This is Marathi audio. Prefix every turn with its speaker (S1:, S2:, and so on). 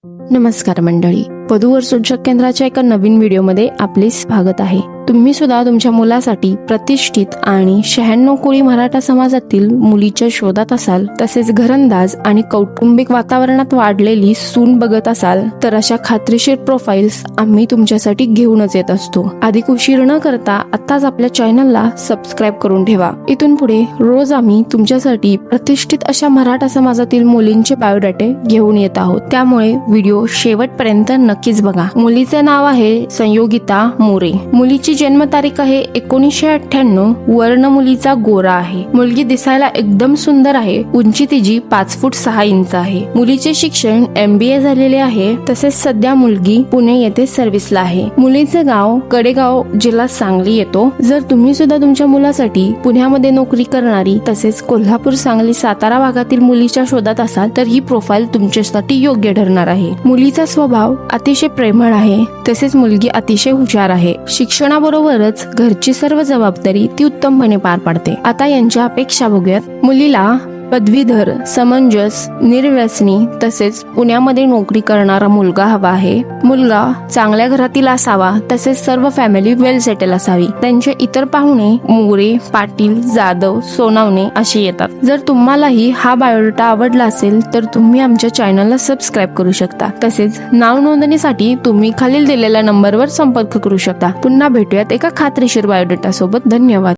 S1: नमस्कार मंडळी, वधूवर सूचक केंद्राच्या एका नवीन व्हिडिओमध्ये आपले स्वागत आहे। तुम्ही सुद्धा तुमच्या मुलासाठी प्रतिष्ठित आणि 96 कोळी मराठा समाजातील मुलीच्या शोधात असाल, तसेच घरंदाज आणि कौटुंबिक वातावरणात वाढलेली सून बघत असाल, तर अशा खात्रीशीर प्रोफाइल्स आम्ही तुमच्यासाठी घेऊनच येत असतो। अधिक उशीर न करता आताच आपल्या चॅनलला सबस्क्राईब करून ठेवा। इथून पुढे रोज आम्ही तुमच्यासाठी प्रतिष्ठित अशा मराठा समाजातील मुलींचे बायोडाटे घेऊन येत आहोत, त्यामुळे व्हिडिओ शेवटपर्यंत नक्कीच बघा। मुलीचे नाव आहे संयोगिता मोरे। मुलीची जन्मतारीख आहे 1998। वर्ण मुलीचा गोरा आहे। मुलगी दिसायला एकदम सुंदर आहे। उंची तिची 5 फूट 6 इंच आहे। मुलीचे शिक्षण MBA झालेले आहे। तसेच सध्या मुलगी पुणे येथे सर्व्हिसला आहे। मुलीचे गाव कडेगाव, जिल्हा सांगली येतो। जर तुम्ही सुद्धा तुमच्या मुलासाठी पुण्यामध्ये नोकरी करणारी तसेच कोल्हापूर, सांगली, सातारा भागातील मुलीच्या शोधात असाल, तर ही प्रोफाइल तुमच्यासाठी योग्य ठरणार आहे। मुलीचा स्वभाव अतिशय प्रेमळ आहे। तसेच मुलगी अतिशय हुशार आहे। शिक्षणाबरोबरच घरची सर्व जबाबदारी ती उत्तमपणे पार पाडते। आता यांच्या अपेक्षा बघूयात। मुलीला पदवीधर, समंजस, निर्व्यसनी तसेच पुण्यामध्ये नोकरी करणारा मुलगा हवा आहे। मुलगा चांगल्या घरातील असावा, तसेच सर्व फॅमिली वेल सेटल असावी। त्यांचे इतर पाहुणे मोरे, पाटील, जाधव, सोनावणे असे येतात। जर तुम्हालाही हा बायोडाटा आवडला असेल, तर तुम्ही आमच्या चॅनलला सबस्क्राईब करू शकता। तसेच नाव नोंदणीसाठी तुम्ही खालील दिलेल्या नंबरवर संपर्क करू शकता। पुन्हा भेटूयात एका खात्रीशीर बायोडाटा सोबत। धन्यवाद।